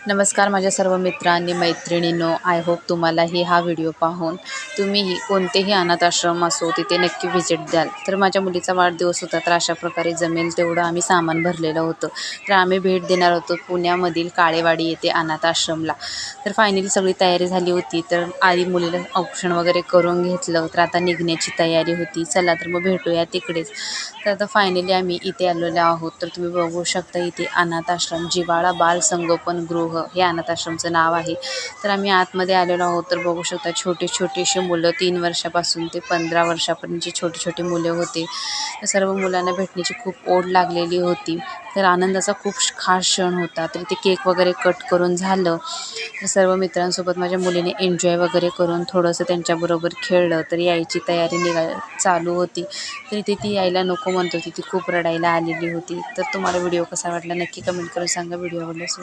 नमस्कार माझ्या सर्व मित्रांनी मैत्रिणींनो, आय होप तुम्हालाही हा व्हिडिओ पाहून तुम्हीही कोणतेही अनाथ आश्रम असो तिथे नक्की व्हिजिट द्याल. तर माझ्या मुलीचा वाढदिवस होता, तर अशा प्रकारे जमेल तेवढं आम्ही सामान भरलेलं होतं. तर आम्ही भेट देणार होतो पुण्यामधील काळेवाडी येथे अनाथ आश्रमला. तर फायनली सगळी तयारी झाली होती. तर आधी मुलीला ऑप्शन वगैरे करून घेतलं, तर आता निघण्याची तयारी होती. चला तर मग भेटूया तिकडेच. तर आता फायनली आम्ही इथे आलेलो आहोत. तर तुम्ही बघू शकता इथे अनाथ आश्रम जिव्हाळा बाल संगोपन गृह हे अनाथ आश्रमचं नाव आहे. तर आम्ही आतमध्ये आलेलो आहोत. तर बघू शकता छोटे छोटेसे मुलं 3 वर्षापासून ते 15 वर्षापर्यंतची छोटी छोटी मुले होते. तर सर्व मुलांना भेटण्याची खूप ओढ लागलेली होती. तर आनंदाचा खूप खास क्षण होता. तर ते केक वगैरे कट करून झालं. तर सर्व मित्रांसोबत माझ्या मुलीने एन्जॉय वगैरे करून थोडंसं त्यांच्याबरोबर खेळलं. तर यायची तयारी चालू होती. तर इथे ती यायला नको म्हणत होती. ती खूप रडायला आलेली होती. तर तुम्हाला व्हिडिओ कसा वाटला नक्की कमेंट करून सांगा. व्हिडिओ आवडल्यास